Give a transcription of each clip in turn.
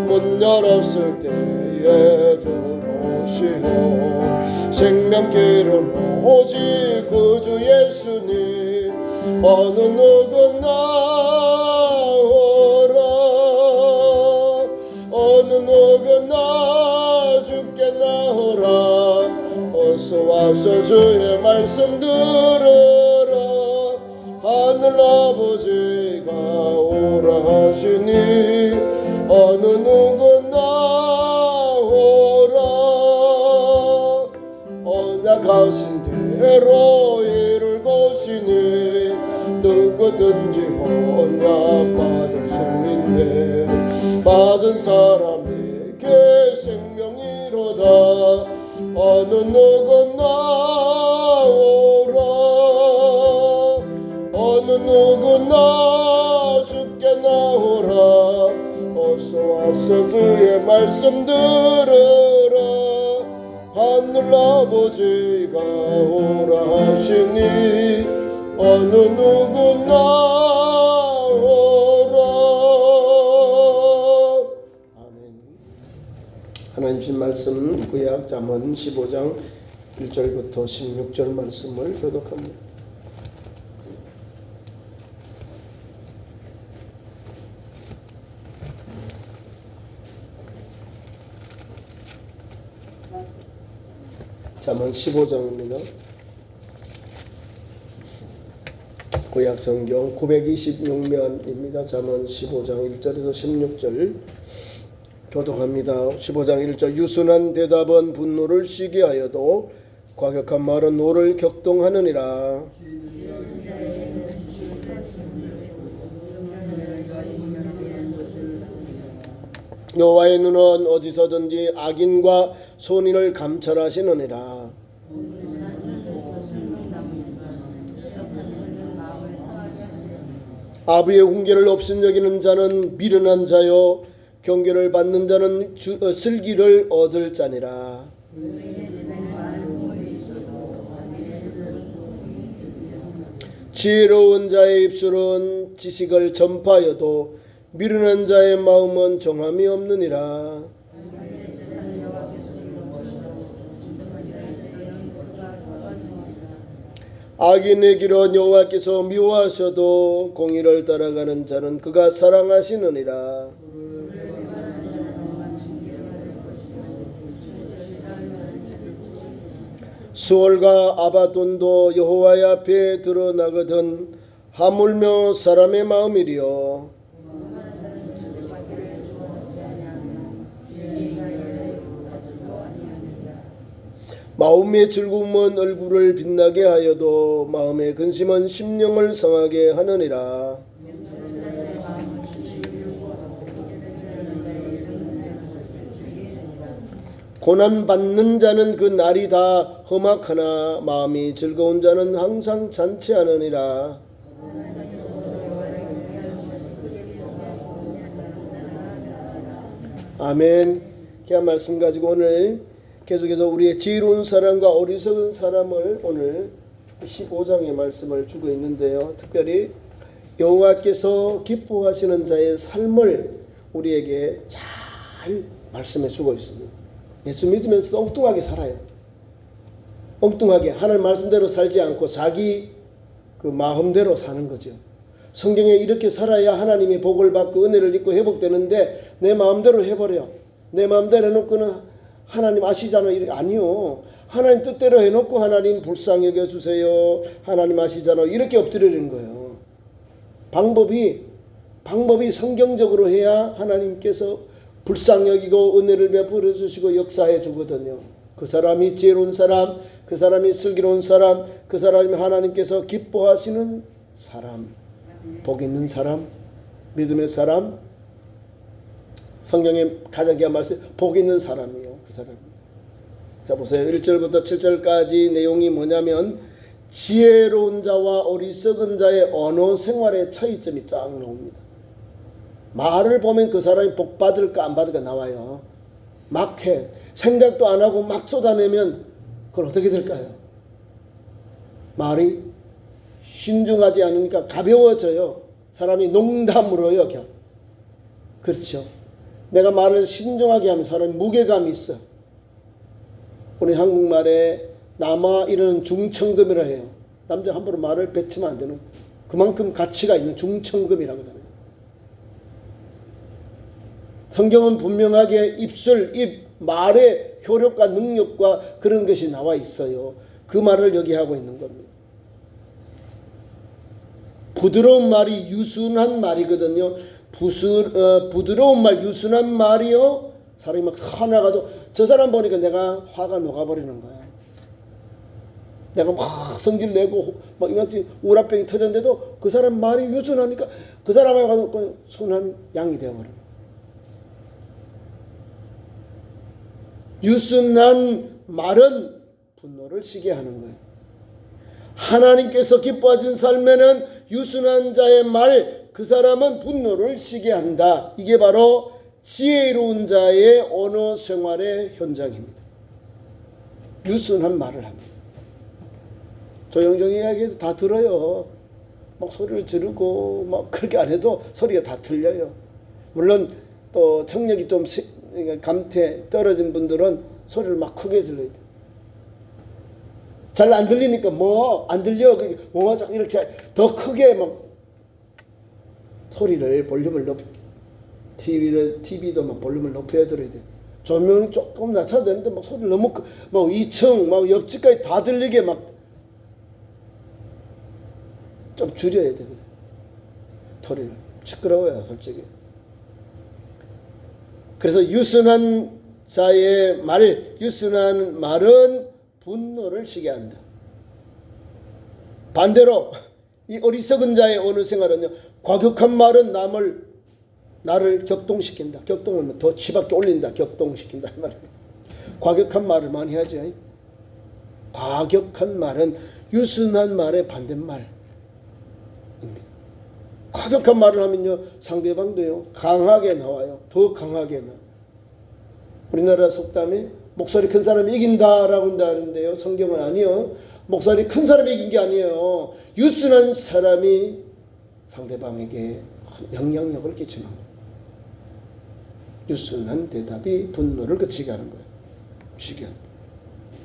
문 열었을 때에 들어오시오. 생명길은 오직 구주 예수님. 어느 누구 나오라. 어느 누구 나 주께 나오라. 어서 와서 주의 말씀 들으라. 하늘 아버지가 오라 하시니 어느 누구 나오라. 언약하신 대로 이룰 것이니 누구든지 언약받을 수 있네. 맞은 사람에게 생명이로다. 어느 누구 나오라. 어느 누구 나 주께 나오라. 어서 와서 주의 말씀 들으라. 하늘 아버지가 오라 하시니 어느 누구 나오라. 아멘. 하나님 주신 말씀 구약 잠언 15장 1절부터 16절 말씀을 교독합니다. 잠언 15장입니다. 구약성경 926면입니다. 잠언 15장 1절에서 16절 교독합니다. 15장 1절 유순한 대답은 분노를 쉬게 하여도 과격한 말은 노를 격동하느니라. 여호와의 눈은 어디서든지 악인과 손인을 감찰하시느니라. 아부의 훈계를 업신여기는 자는 미련한 자요 경계를 받는 자는 슬기를 얻을 자니라. 지혜로운 자의 입술은 지식을 전파하여도 미련한 자의 마음은 정함이 없느니라. 악인의 길은 여호와께서 미워하셔도 공의를 따라가는 자는 그가 사랑하시느니라. 수월과 아바돈도 여호와의 앞에 드러나거든 하물며 사람의 마음이리요. 마음의 즐거움은 얼굴을 빛나게 하여도 마음의 근심은 심령을 상하게 하느니라. 고난받는 자는 그 날이 다 험악하나 마음이 즐거운 자는 항상 잔치하느니라. 아멘. 그 말씀 가지고 오늘 계속해서 우리의 지혜로운 사람과 어리석은 사람을 오늘 15장의 말씀을 주고 있는데요. 특별히 여호와께서 기뻐하시는 자의 삶을 우리에게 잘 말씀해 주고 있습니다. 예수 믿으면서 엉뚱하게 살아요. 엉뚱하게 하나님 말씀대로 살지 않고 자기 그 마음대로 사는 거죠. 성경에 이렇게 살아야 하나님의 복을 받고 은혜를 입고 회복되는데 내 마음대로 해버려. 내 마음대로 해놓고는 하나님 아시잖아요. 아니요. 하나님 뜻대로 해놓고 하나님 불쌍히 여겨주세요. 하나님 아시잖아요. 이렇게 엎드리는 거예요. 방법이 성경적으로 해야 하나님께서 불쌍히 여기고 은혜를 베풀어 주시고 역사해 주거든요. 그 사람이 지혜로운 사람, 그 사람이 슬기로운 사람, 그 사람이 하나님께서 기뻐하시는 사람, 복 있는 사람, 믿음의 사람, 성경에 가장 귀한 말씀 복 있는 사람이요. 그 사람. 자 보세요. 1절부터 7절까지 내용이 뭐냐면 지혜로운 자와 어리석은 자의 언어 생활의 차이점이 쫙 나옵니다. 말을 보면 그 사람이 복 받을까 안 받을까 나와요. 막 해. 생각도 안 하고 막 쏟아내면 그건 어떻게 될까요? 말이 신중하지 않으니까 가벼워져요. 사람이 농담으로 여겨. 그렇죠. 내가 말을 신중하게 하면 사람이 무게감이 있어. 우리 한국말에 남아 이러는 중천금이라 해요. 남자 함부로 말을 뱉으면 안 되는, 그만큼 가치가 있는 중천금이라고 하잖아요. 성경은 분명하게 입술, 말의 효력과 능력과 그런 것이 나와 있어요. 그 말을 여기 하고 있는 겁니다. 부드러운 말이 유순한 말이거든요. 부드러운 말, 유순한 말이요. 사람이 막 화나가도 저 사람 보니까 내가 화가 녹아버리는 거야. 내가 막 성질 내고 막 이같이 우라병이 터졌는데도 그 사람 말이 유순하니까 그 사람에 가서 순한 양이 되어버려. 유순한 말은 분노를 시게 하는 거예요. 하나님께서 기뻐하신 삶에는 유순한 자의 말, 그 사람은 분노를 시게 한다. 이게 바로 지혜로운 자의 언어 생활의 현장입니다. 유순한 말을 합니다. 조용조용히 이야기해도 다 들어요. 막 소리를 지르고 막 그렇게 안 해도 소리가 다 들려요. 물론 또 청력이 좀 감퇴 떨어진 분들은 소리를 막 크게 질러야 돼요. 잘 안 들리니까 뭐 안 들려 뭐 이렇게 더 크게 막 소리를 볼륨을 높이, TV도 막 볼륨을 높여 들어야 돼. 조명이 조금 낮춰야 되는데 막 소리를 너무 막 2층 막 옆집까지 다 들리게 막 좀 줄여야 되거든. 소리를 시끄러워요, 솔직히. 그래서 유순한 자의 말, 유순한 말은 분노를 시게 한다. 반대로 이 어리석은 자의 언어 생활은요, 과격한 말은 나를 격동시킨다. 격동은 더 치밖에 올린다. 격동시킨다 이 말이에요. 과격한 말을 많이 하죠. 과격한 말은 유순한 말의 반대말입니다. 과격한 말을 하면요, 상대방도요 강하게 나와요. 더 강하게 나. 우리나라 속담에 목소리 큰 사람이 이긴다라고 한다는데요, 성경은 아니요. 목소리 큰 사람이 이긴 게 아니에요. 유순한 사람이 상대방에게 영향력을 끼치는 거예요. 유순한 대답이 분노를 그치게 하는 거예요.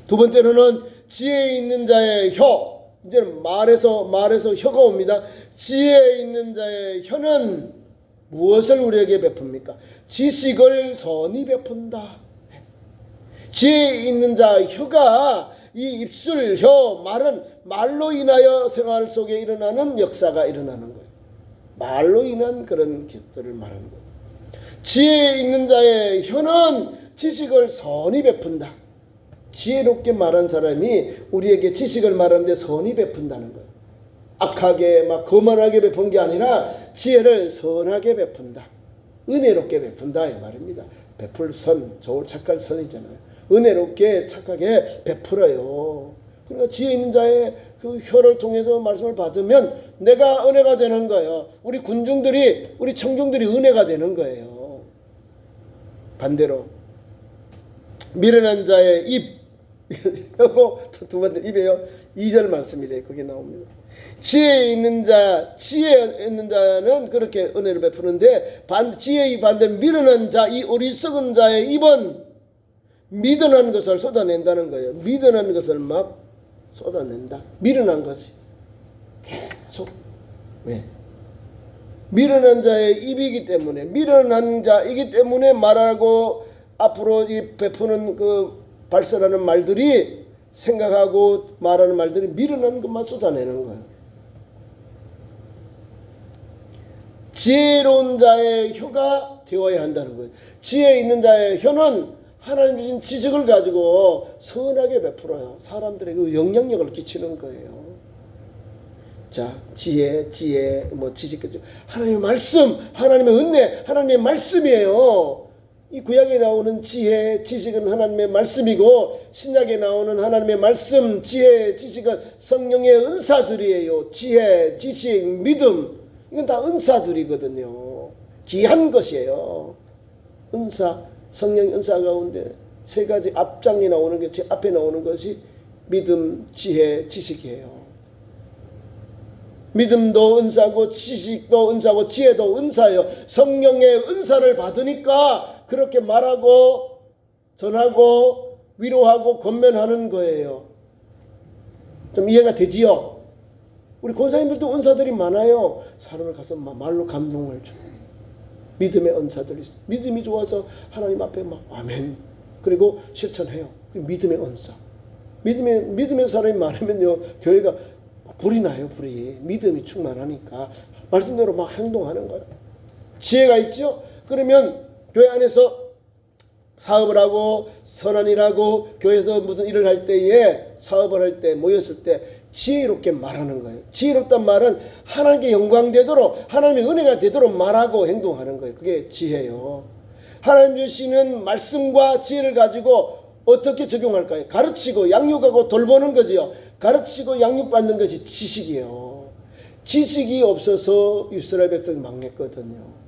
두 번째로는 지혜 있는 자의 혀. 이제는 말에서 혀가 옵니다. 지혜 있는 자의 혀는 무엇을 우리에게 베풉니까? 지식을 선히 베푼다. 지혜 있는 자 혀가, 이 입술, 혀, 말은 말로 인하여 생활 속에 일어나는 역사가 일어나는 거예요. 말로 인한 그런 것들을 말하는 거예요. 지혜 있는 자의 혀는 지식을 선히 베푼다. 지혜롭게 말한 사람이 우리에게 지식을 말하는데 선히 베푼다는 거예요. 악하게 막 거만하게 베푼 게 아니라 지혜를 선하게 베푼다. 은혜롭게 베푼다 이 말입니다. 베풀 선, 좋을 착할 선이잖아요. 은혜롭게 착하게 베풀어요. 그러니까 지혜 있는 자의 그 혀를 통해서 말씀을 받으면 내가 은혜가 되는 거예요. 우리 군중들이, 우리 청중들이 은혜가 되는 거예요. 반대로 미련한 자의 입, 이거 두 번째 입이에요. 2절 말씀이래요. 거기 나옵니다. 지혜 있는 자는 그렇게 은혜를 베푸는데, 지혜의 반대는 미련한 자, 이 어리석은 자의 입은 미련한 것을 쏟아낸다는 거예요. 미련한 것을 막 쏟아낸다. 미련한 것이 계속. 왜? 미련한 자의 입이기 때문에, 미련한 자이기 때문에 말하고 앞으로 이 베푸는 그 발설하는 말들이, 생각하고 말하는 말들이 미련한 것만 쏟아내는 거예요. 지혜로운 자의 혀가 되어야 한다는 거예요. 지혜 있는 자의 혀는 하나님 주신 지식을 가지고 선하게 베풀어요. 사람들에게 영향력을 끼치는 거예요. 자, 지혜, 지식, 하나님의 말씀, 하나님의 은혜, 하나님의 말씀이에요. 이 구약에 나오는 지혜, 지식은 하나님의 말씀이고, 신약에 나오는 하나님의 말씀, 지혜, 지식은 성령의 은사들이에요. 지혜, 지식, 믿음, 이건 다 은사들이거든요. 귀한 것이에요. 은사, 성령 은사 가운데 세 가지 앞장이 나오는 게, 제 앞에 나오는 것이 믿음, 지혜, 지식이에요. 믿음도 은사고, 지식도 은사고, 지혜도 은사예요. 성령의 은사를 받으니까 그렇게 말하고 전하고 위로하고 권면하는 거예요. 좀 이해가 되지요? 우리 권사님들도 은사들이 많아요. 사람을 가서 말로 감동을 줘. 믿음의 은사들이 있어요. 믿음이 좋아서 하나님 앞에 막 아멘. 그리고 실천해요. 믿음의 은사. 믿음의 사람이 많으면요, 교회가 불이 나요, 불이. 믿음이 충만하니까 말씀대로 막 행동하는 거예요. 지혜가 있죠? 그러면 교회 안에서 사업을 하고 선한 일하고 교회에서 무슨 일을 할 때에 사업을 할 때 모였을 때 지혜롭게 말하는 거예요. 지혜롭단 말은 하나님께 영광되도록 하나님의 은혜가 되도록 말하고 행동하는 거예요. 그게 지혜예요. 하나님 주시는 말씀과 지혜를 가지고 어떻게 적용할까요? 가르치고 양육하고 돌보는 거지요. 가르치고 양육받는 것이 지식이에요. 지식이 없어서 이스라엘 백성이 망했거든요.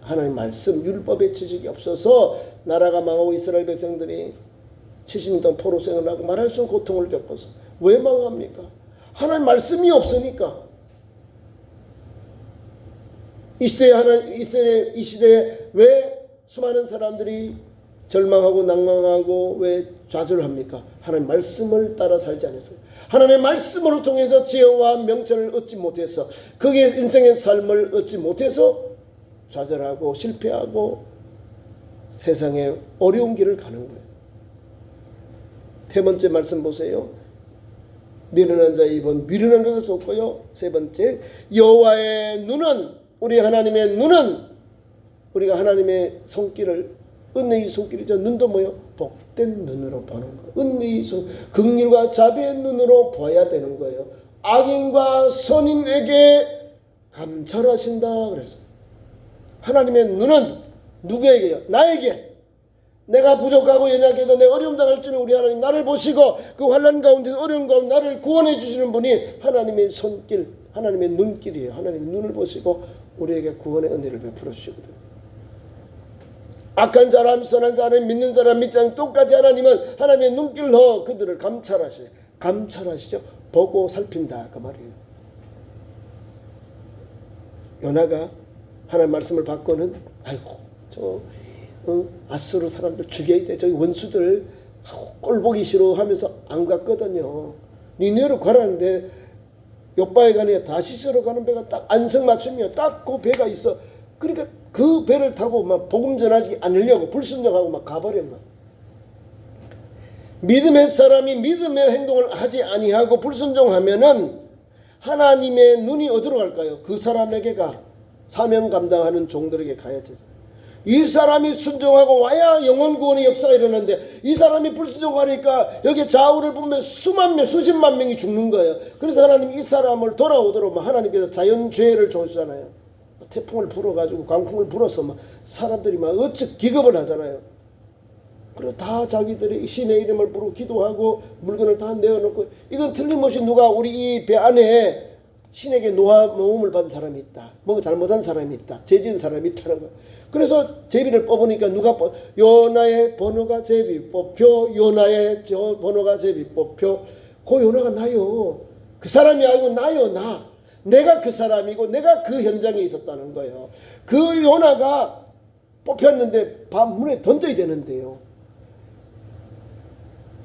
하나님 말씀 율법의 지식이 없어서 나라가 망하고 이스라엘 백성들이 70년 동안 포로생활을 하고 말할 수 없는 고통을 겪어서 왜 망합니까? 하나님 말씀이 없으니까. 이 시대에 왜 수많은 사람들이 절망하고 낭망하고 왜 좌절합니까? 하나님 말씀을 따라 살지 않았어요. 하나님의 말씀을 통해서 지혜와 명철을 얻지 못해서 그게 인생의 삶을 얻지 못해서 좌절하고 실패하고 세상에 어려운 길을 가는 거예요. 세 번째 말씀 보세요. 미련한 자의 입은 미련한 것을 쏟고요. 세 번째, 여호와의 눈은, 우리 하나님의 눈은, 우리가 하나님의 손길을, 은혜의 손길이죠. 눈도 뭐요? 복된 눈으로 보는 거예요. 은혜의 손, 긍휼과 자비의 눈으로 봐야 되는 거예요. 악인과 선인에게 감찰하신다 그래서 하나님의 눈은 누구에게요? 나에게. 내가 부족하고 연약해도 내 어려움 당할 줄은 우리 하나님 나를 보시고 그 환난 가운데 어려운 가운데 나를 구원해 주시는 분이 하나님의 손길, 하나님의 눈길이에요. 하나님의 눈을 보시고 우리에게 구원의 은혜를 베풀어 주시거든요. 악한 사람, 선한 사람, 믿는 사람, 믿지 않는 똑같이 하나님은 하나님의 눈길로 그들을 감찰하셔요. 감찰하시죠. 보고 살핀다 그 말이에요. 요나가 하나님 말씀을 받고는 아이고 저 아수르 사람들 죽여야 돼. 저기 원수들 꼴보기 싫어 하면서 안 갔거든요. 니네로 가라는데 욥바에 가니 다시스로 가는 배가 딱 안성맞춤이요. 딱 그 배가 있어. 그러니까 그 배를 타고 막 복음 전하지 않으려고 불순종하고 막 가버린 거야. 믿음의 사람이 믿음의 행동을 하지 아니하고 불순종하면은 하나님의 눈이 어디로 갈까요? 그 사람에게 가. 사명 감당하는 종들에게 가야 돼. 이 사람이 순종하고 와야 영혼 구원의 역사가 일어나는데 이 사람이 불순종하니까 여기 좌우를 보면 수만 명, 수십만 명이 죽는 거예요. 그래서 하나님 이 사람을 돌아오도록 하나님께서 자연재해를 주시잖아요. 태풍을 불어가지고 광풍을 불어서 막 사람들이 막 어찌 기겁을 하잖아요. 그리고 다 자기들이 신의 이름을 부르고 기도하고 물건을 다 내어놓고 이건 틀림없이 누가 우리 이 배 안에 신에게 노움을 받은 사람이 있다. 뭔가 잘못한 사람이 있다. 죄지은 사람이 있다는 거야. 그래서 제비를 뽑으니까 누가 요나의 번호가 제비 뽑혀. 요나의 번호가 제비 뽑혀. 그 요나가 나요. 그 사람이 알고 나요. 나. 내가 그 사람이고 내가 그 현장에 있었다는 거예요. 그 요나가 뽑혔는데 문에 던져야 되는데요.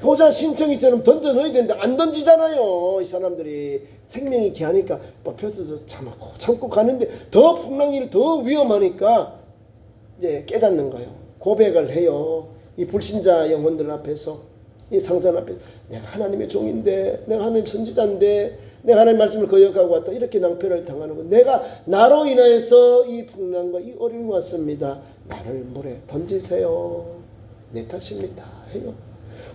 효자 신청이처럼 던져 넣어야 되는데 안 던지잖아요. 이 사람들이. 생명이 귀하니까 뽑혀서 참고 가는데 더 풍랑이 더 위험하니까 이제 깨닫는 거예요. 고백을 해요. 이 불신자 영혼들 앞에서, 이 상선 앞에서 내가 하나님의 종인데, 내가 하나님 선지자인데, 내가 하나님 말씀을 거역하고 왔다. 이렇게 낭패를 당하는 거. 내가 나로 인하여서 이 풍랑과 이 어려움이 왔습니다. 나를 물에 던지세요. 내 탓입니다. 해요.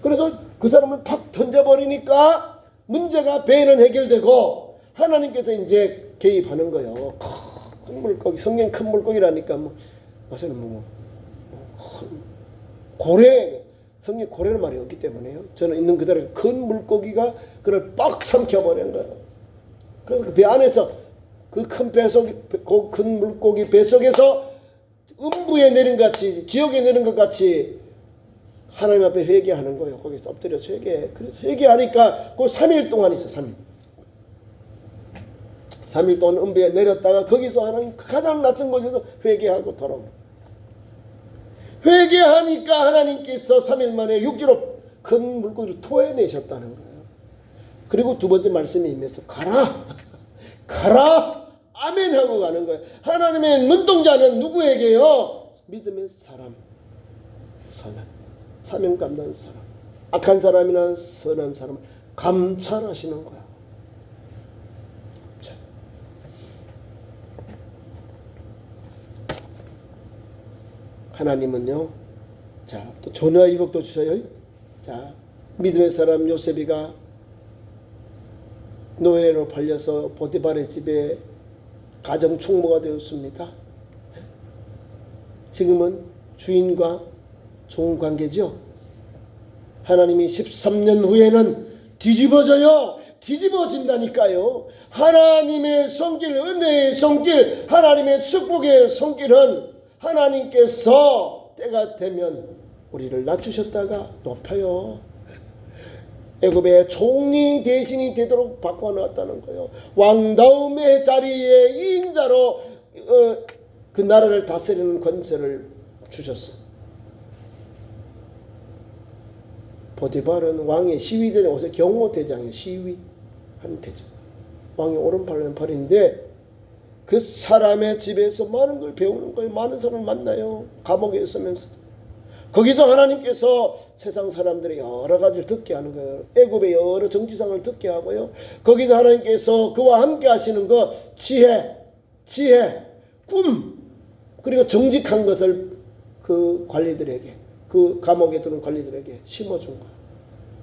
그래서 그 사람을 팍 던져버리니까 문제가 배에는 해결되고 하나님께서 이제 개입하는 거예요. 큰 물고기, 성경 큰 물고기라니까 큰 고래, 성경 고래는 말이 없기 때문에요. 저는 있는 그대로 큰 물고기가 그를 빡 삼켜버린 거예요. 그래서 그 배 안에서 그 큰 큰 물고기 배 속에서 음부에 내린 것 같이, 지옥에 내린 것 같이 하나님 앞에 회개하는 거예요. 거기서 엎드려서 회개해. 그래서 회개하니까 그 3일 동안 있어. 3일. 3일 동안 음부에 내렸다가 거기서 하나님 가장 낮은 곳에서 회개하고 돌아오는. 회개하니까 하나님께서 3일 만에 육지로 큰 물고기를 토해내셨다는 거예요. 그리고 두 번째 말씀이 임해서 가라 가라 아멘 하고 가는 거예요. 하나님의 눈동자는 누구에게요? 믿음의 사람, 선한 사명 감당하는 사람, 악한 사람이나 선한 사람을 감찰하시는 거야. 하나님은요, 자, 또 전화 위복도 주셔요. 자, 믿음의 사람 요셉이가 노예로 팔려서 보디발의 집에 가정 총무가 되었습니다. 지금은 주인과 종 관계죠. 하나님이 13년 후에는 뒤집어져요. 뒤집어진다니까요. 하나님의 손길, 은혜의 손길, 하나님의 축복의 손길은 하나님께서 때가 되면 우리를 낮추셨다가 높여요. 애굽의 총리 대신이 되도록 바꿔놨다는 거예요. 왕다움의 자리에 인자로 그 나라를 다스리는 권세를 주셨어. 보디발은 왕의 시위대장, 옷에 경호대장의 시위한 대장. 왕의 오른팔 왼팔인데 그 사람의 집에서 많은 걸 배우는 거예요. 많은 사람을 만나요. 감옥에 있으면서. 거기서 하나님께서 세상 사람들이 여러 가지를 듣게 하는 거예요. 애굽의 여러 정치상을 듣게 하고요. 거기서 하나님께서 그와 함께 하시는 것, 지혜, 꿈, 그리고 정직한 것을 그 관리들에게, 그 감옥에 드는 관리들에게 심어준 거예요.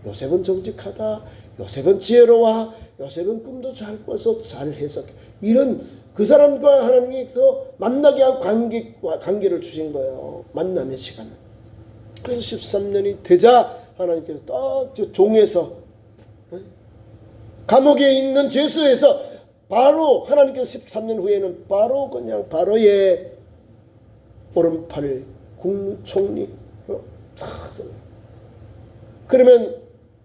요셉은 정직하다, 요셉은 지혜로워, 요셉은 꿈도 잘 꿔서 잘 해석해. 이런 그 사람과 하나님께서 만나게 하고 관계를 주신 거예요. 만남의 시간을. 그래서 13년이 되자 하나님께서 딱 저 종에서 감옥에 있는 죄수에서 바로 하나님께서 13년 후에는 바로 그냥 바로의 오른팔 국무총리 그러면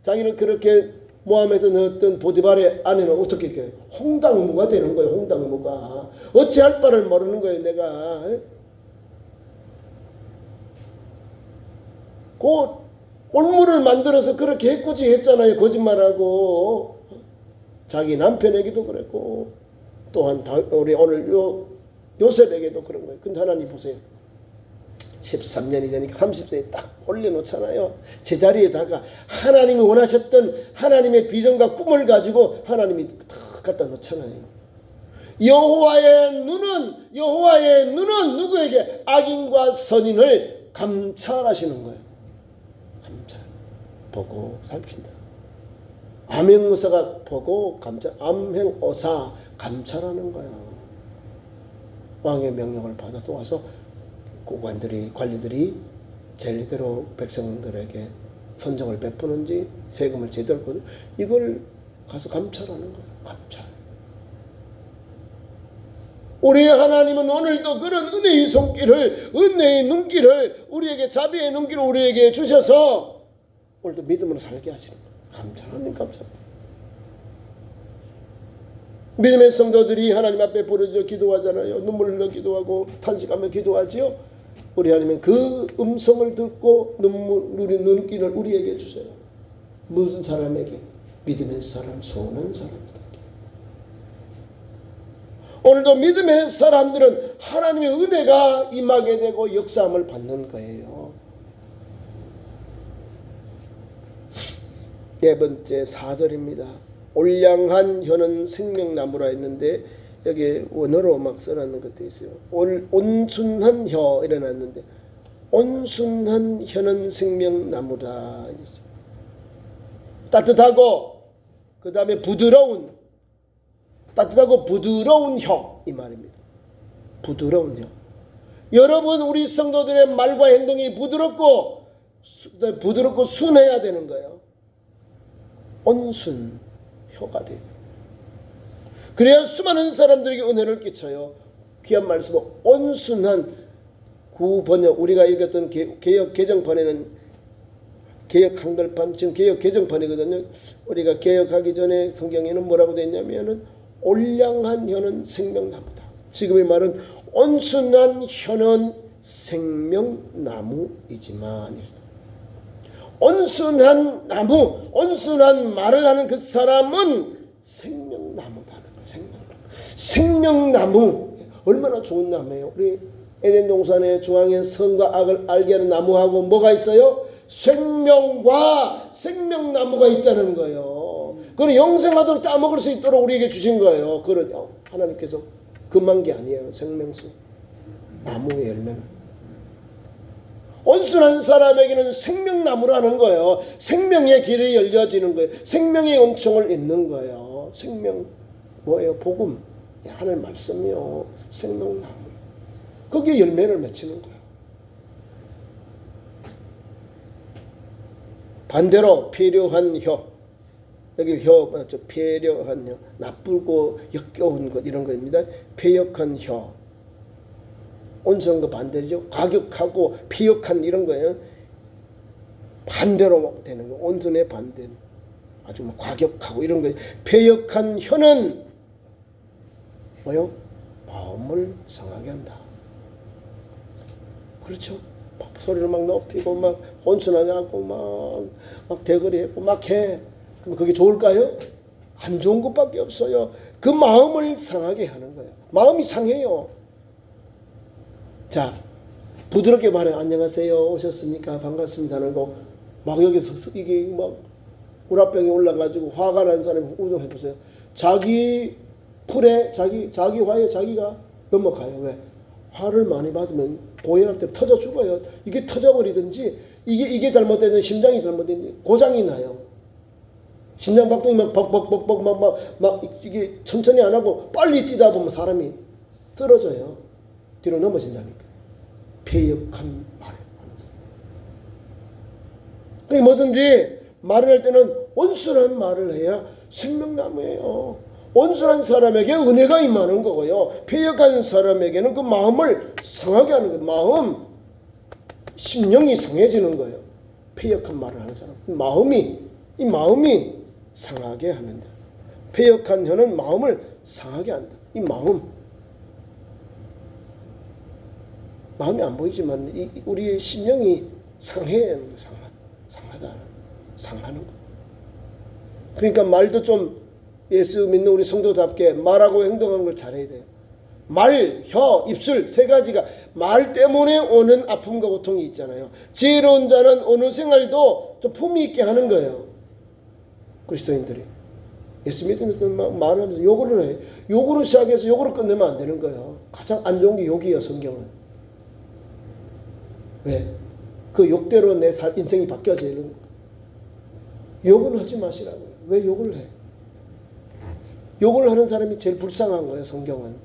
자기를 그렇게 모함해서 넣었던 보디발의 아내는 어떻게 해요? 홍당무가 되는 거예요. 홍당무가 어찌할 바를 모르는 거예요. 내가 그 올무를 만들어서 그렇게 해코지 했잖아요. 거짓말하고 자기 남편에게도 그랬고 또한 우리 오늘 요셉에게도 그런 거예요. 근데 하나님 보세요. 13년이 되니까 30세에 딱 올려놓잖아요. 제자리에다가 하나님이 원하셨던 하나님의 비전과 꿈을 가지고 하나님이 딱 갖다 놓잖아요. 여호와의 눈은 누구에게? 악인과 선인을 감찰하시는 거예요. 감찰. 보고 살핀다. 암행의사가 보고 감찰, 암행의사 감찰하는 거예요. 왕의 명령을 받아서 와서 고관들이 관리들이 제리대로 백성들에게 선정을 베푸는지 세금을 제대로 거는 이걸 가서 감찰하는 거예요. 감찰. 우리 하나님은 오늘도 그런 은혜의 손길을 은혜의 눈길을 우리에게 자비의 눈길을 우리에게 주셔서 오늘도 믿음으로 살게 하시는 거예요. 감찰하는 감찰. 믿음의 성도들이 하나님 앞에 부르짖어 기도하잖아요. 눈물 흘려 기도하고 탄식하며 기도하지요. 우리 하나님은 그 음성을 듣고 우리 눈길을 우리에게 주세요. 무슨 사람에게? 믿음의 사람, 소원한 사람들에게. 오늘도 믿음의 사람들은 하나님의 은혜가 임하게 되고 역사함을 받는 거예요. 네 번째 4절입니다. 올량한 혀는 생명나무라 했는데 여기 원어로 막 써놨는 것도 있어요. 온순한 혀 이래놨는데 온순한 혀는 생명나무라 이랬어요. 따뜻하고 그 다음에 부드러운 따뜻하고 부드러운 혀 이 말입니다. 부드러운 혀. 여러분 우리 성도들의 말과 행동이 부드럽고 순해야 되는 거예요. 온순 혀가 돼요. 그래야 수많은 사람들에게 은혜를 끼쳐요. 귀한 말씀 온순한 구번역 우리가 읽었던 개역 개정판에는 개역 한글판 지금 개역 개정판이거든요. 우리가 개역하기 전에 성경에는 뭐라고 되어 있냐면은 올량한 혀는 생명나무다. 지금의 말은 온순한 혀는 생명나무이지만 온순한 나무, 온순한 말을 하는 그 사람은 생명나무다는 거예요. 생명나무. 얼마나 좋은 나무예요. 우리 에덴 동산의 중앙에 선과 악을 알게 하는 나무하고 뭐가 있어요? 생명과 생명나무가 있다는 거예요. 그건 영생하도록 따먹을 수 있도록 우리에게 주신 거예요. 그러죠. 하나님께서 금한 게 아니에요. 생명수. 나무의 열매는. 온순한 사람에게는 생명나무라는 거예요. 생명의 길이 열려지는 거예요. 생명의 은총을 잇는 거예요. 생명 뭐예요? 복음. 하나님 말씀이요. 생명나무. 거기에 열매를 맺히는 거예요. 반대로 패려한 혀. 여기 혀 맞죠? 패려한 혀. 나쁘고 역겨운 것 이런 거입니다. 패역한 혀. 온순한 거 반대죠. 과격하고 패역한 이런 거예요. 반대로 되는 거. 온순의 반대. 아주 과격하고 이런 거예요. 패역한 혀는 뭐요? 마음을 상하게 한다. 그렇죠? 막 소리를 막 높이고 막 온순하게 하고 막 대거리하고 막 해. 그럼 그게 좋을까요? 안 좋은 것밖에 없어요. 그 마음을 상하게 하는 거예요. 마음이 상해요. 자, 부드럽게 말해. 안녕하세요. 오셨습니까? 반갑습니다 하는 거. 막 여기서 이게 막 우라병이 올라가지고 화가 난 사람이 우정해 보세요. 자기 풀에 자기 화에 자기가 넘어가요. 왜? 화를 많이 받으면 고혈압 때문에 터져 죽어요. 이게 터져버리든지 이게 잘못되든 심장이 잘못되든지 고장이 나요. 심장 박동이 막 벅벅벅벅 막 이게 천천히 안 하고 빨리 뛰다 보면 사람이 쓰러져요. 뒤로 넘어진다니까. 패역한 말. 그러니까 뭐든지 말을 할 때는 온순한 말을 해야 생명나무예요. 온순한 사람에게 은혜가 임하는 거고요. 패역한 사람에게는 그 마음을 상하게 하는 거예요. 마음, 심령이 상해지는 거예요. 패역한 말을 하는 사람. 이 마음이 상하게 하는다. 패역한 혀는 마음을 상하게 한다. 이 마음이 안 보이지만 우리의 심령이 상하는 거. 그러니까 말도 좀 예수 믿는 우리 성도답게 말하고 행동하는 걸 잘해야 돼요. 말, 혀, 입술 세 가지가 말 때문에 오는 아픔과 고통이 있잖아요. 지혜로운 자는 어느 생활도 좀 품위 있게 하는 거예요. 그리스도인들이. 예수 믿으면서 말하면서 욕을 해. 욕으로 시작해서 욕으로 끝내면 안 되는 거예요. 가장 안 좋은 게 욕이에요. 성경은. 왜? 그 욕대로 내 인생이 바뀌어지는 거예요. 욕은 하지 마시라고요. 왜 욕을 해? 욕을 하는 사람이 제일 불쌍한 거예요. 성경은.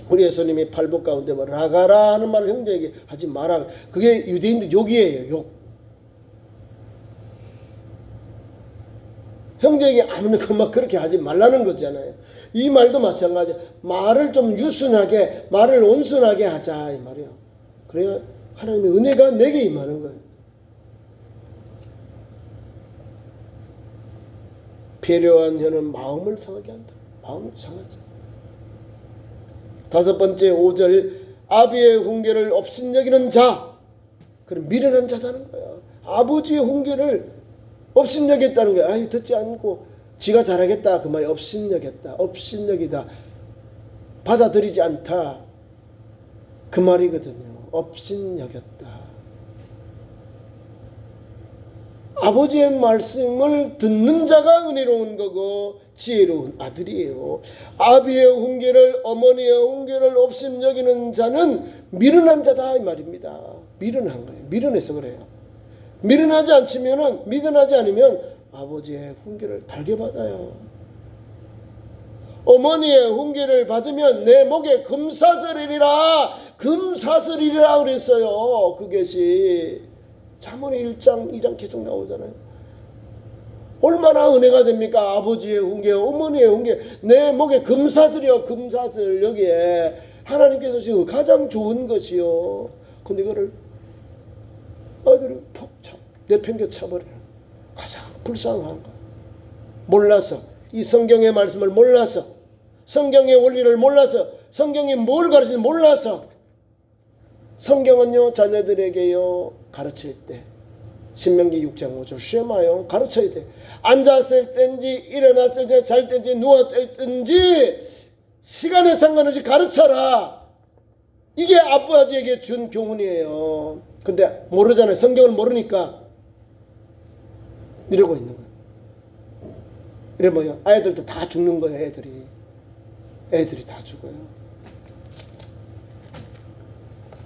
우리 예수님이 팔복 가운데 라가라 하는 말을 형제에게 하지 마라. 그게 유대인들 욕이에요. 욕. 형제에게 아무나 막 그렇게 하지 말라는 거잖아요. 이 말도 마찬가지야. 말을 좀 유순하게, 말을 온순하게 하자 이 말이에요. 그래야 하나님의 은혜가 내게 임하는 거예요. 패려한 혀는 마음을 상하게 한다. 마음을 상하죠. 다섯 번째 5절 아비의 훈계를 업신여기는 자. 그럼 미련한 자다는 거야. 아버지의 훈계를 업신여겼다는 거야. 아이 듣지 않고 지가 잘하겠다 그 말이 업신여겼다. 업신여기다. 받아들이지 않다. 그 말이거든요. 업신여겼다. 아버지의 말씀을 듣는 자가 은혜로운 거고 지혜로운 아들이에요. 아비의 훈계를 어머니의 훈계를 업신여기는 자는 미련한 자다 이 말입니다. 미련한 거예요. 미련해서 그래요. 미련하지 않으면 아버지의 훈계를 달게 받아요. 어머니의 훈계를 받으면 내 목에 금사슬이리라 그랬어요. 그것이 잠언의 1장 2장 계속 나오잖아요. 얼마나 은혜가 됩니까? 아버지의 훈계, 어머니의 훈계, 내 목에 금사슬이요. 금사슬 여기에 하나님께서 지금 가장 좋은 것이요. 근데 이거를 아이들이 푹 내팽겨 차버려요. 가장 불쌍한 거. 몰라서 이 성경의 말씀을 몰라서 성경의 원리를 몰라서 성경이 뭘 가르치는지 몰라서 성경은요 자녀들에게요 가르칠 때 신명기 6장 5절 쉐마요 가르쳐야 돼. 앉았을 땐지 일어났을 때 잘 땐지 누웠을 땐지 시간에 상관없이 가르쳐라. 이게 아버지에게 준 교훈이에요. 근데 모르잖아요. 성경을 모르니까 이러고 있는 거예요. 이래 뭐요? 아이들도 다 죽는 거예요. 애들이 다 죽어요.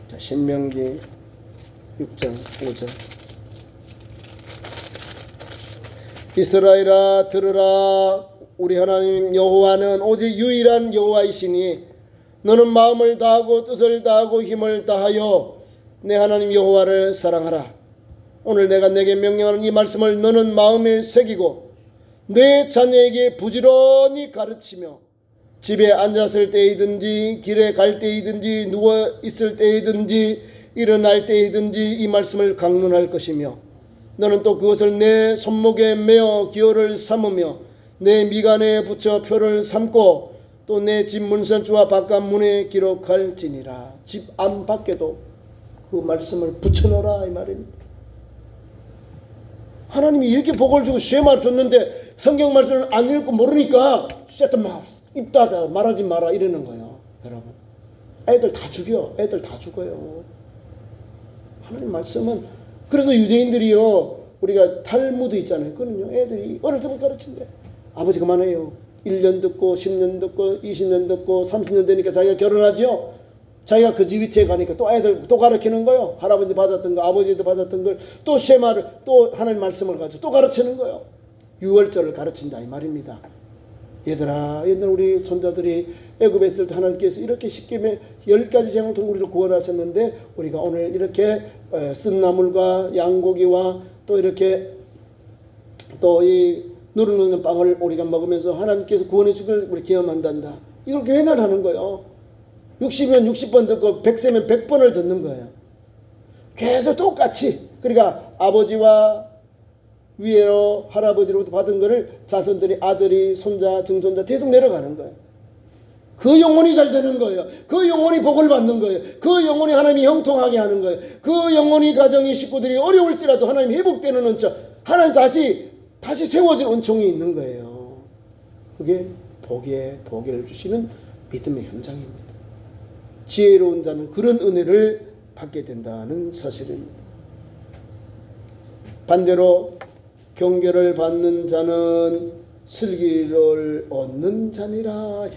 자, 신명기 6장 5절. 이스라엘아 들으라. 우리 하나님 여호와는 오직 유일한 여호와이시니 너는 마음을 다하고 뜻을 다하고 힘을 다하여 내 하나님 여호와를 사랑하라. 오늘 내가 내게 명령하는 이 말씀을 너는 마음에 새기고 내 자녀에게 부지런히 가르치며 집에 앉았을 때이든지 길에 갈 때이든지 누워 있을 때이든지 일어날 때이든지 이 말씀을 강론할 것이며 너는 또 그것을 내 손목에 메어 기호를 삼으며 내 미간에 붙여 표를 삼고 또 내 집 문선주와 바깥 문에 기록할지니라. 집 안 밖에도 그 말씀을 붙여놓으라 이 말입니다. 하나님이 이렇게 복을 주고 쉐마를 줬는데 성경 말씀을 안 읽고 모르니까 쎄던 말 입 닫아 말하지 마라 이러는 거예요. 여러분 애들 다 죽여. 애들 다 죽어요. 하나님 말씀은 그래서 유대인들이요 우리가 탈무드 있잖아요. 그거는요 애들이 어릴 때부터 가르친대. 아버지 그만해요. 1년 듣고 10년 듣고 20년 듣고 30년 되니까 자기가 결혼하죠. 자기가 그 집 위치에 가니까 또 애들 또 가르치는 거예요. 할아버지 받았던 거 아버지도 받았던 걸 또 쉐마를 또 하나님 말씀을 가지고 또 가르치는 거예요. 유월절을 가르친다 이 말입니다. 얘들아 옛날 우리 손자들이 애굽에 있을 때 하나님께서 이렇게 쉽게 10가지 재앙을 통해 우리를 구원하셨는데 우리가 오늘 이렇게 쓴 나물과 양고기와 또 이렇게 또 이 누르는 빵을 우리가 먹으면서 하나님께서 구원해 주길 우리 기념한단다. 이걸 매날 하는 거예요. 60이면 60번 듣고 100세면 100번을 듣는 거예요. 계속 똑같이. 그러니까 아버지와 위에로 할아버지로부터 받은 거를 자손들이 아들이 손자 증손자 계속 내려가는 거예요. 그 영혼이 잘 되는 거예요. 그 영혼이 복을 받는 거예요. 그 영혼이 하나님이 형통하게 하는 거예요. 그 영혼이 가정이 식구들이 어려울지라도 하나님 회복되는 은총 하나님 다시 세워진 은총이 있는 거예요. 그게 복을 주시는 믿음의 현장입니다. 지혜로운 자는 그런 은혜를 받게 된다는 사실입니다. 반대로 경계를 받는 자는 슬기를 얻는 자니라.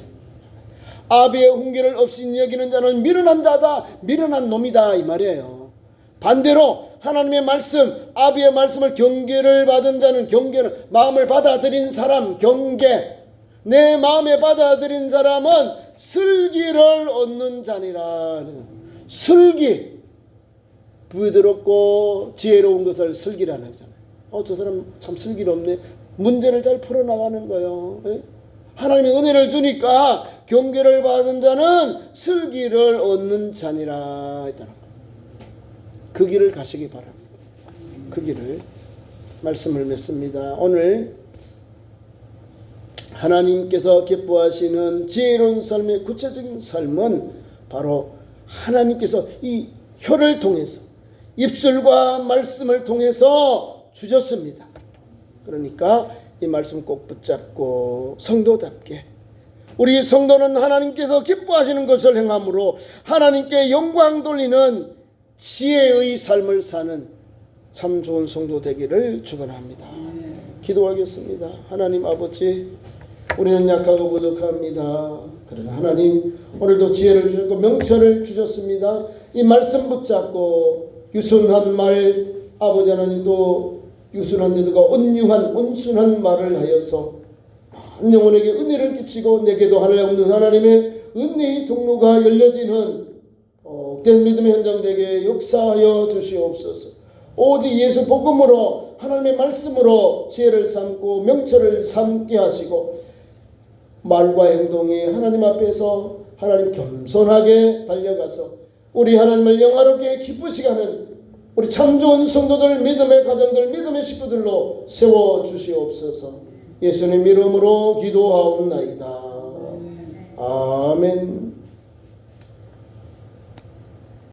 아비의 훈계를 없인 여기는 자는 미련한 자다. 미련한 놈이다 이 말이에요. 반대로 하나님의 말씀 아비의 말씀을 경계를 받은 자는 경계는 마음을 받아들인 사람 경계 내 마음에 받아들인 사람은 슬기를 얻는 자니라. 슬기 부드럽고 지혜로운 것을 슬기라는 거잖아요. 저 사람 참 슬기롭네. 문제를 잘 풀어나가는 거예요. 하나님의 은혜를 주니까 경계를 받은 자는 슬기를 얻는 자니라 했다는 거예요. 그 길을 가시기 바랍니다. 그 길을 말씀을 맺습니다. 오늘 하나님께서 기뻐하시는 지혜로운 삶의 구체적인 삶은 바로 하나님께서 이 혀를 통해서 입술과 말씀을 통해서 주셨습니다. 그러니까 이 말씀 꼭 붙잡고 성도답게 우리 성도는 하나님께서 기뻐하시는 것을 행함으로 하나님께 영광 돌리는 지혜의 삶을 사는 참 좋은 성도 되기를 축원합니다. 기도하겠습니다. 하나님 아버지 우리는 약하고 부족합니다. 그러나 하나님 오늘도 지혜를 주셨고 명철을 주셨습니다. 이 말씀 붙잡고 유순한 말 아버지 하나님도 유순한 자들과 온순한 말을 하여서 한 영혼에게 은혜를 끼치고 내게도 하나님 하나님의 은혜의 통로가 열려지는 복된 믿음의 현장 되게 역사하여 주시옵소서. 오직 예수 복음으로 하나님의 말씀으로 지혜를 삼고 명철을 삼게 하시고 말과 행동이 하나님 앞에서 하나님 겸손하게 달려가서 우리 하나님을 영화롭게 기쁘시게 하는 우리 참 좋은 성도들 믿음의 가정들 믿음의 식구들로 세워주시옵소서. 예수님 이름으로 기도하옵나이다. 아멘.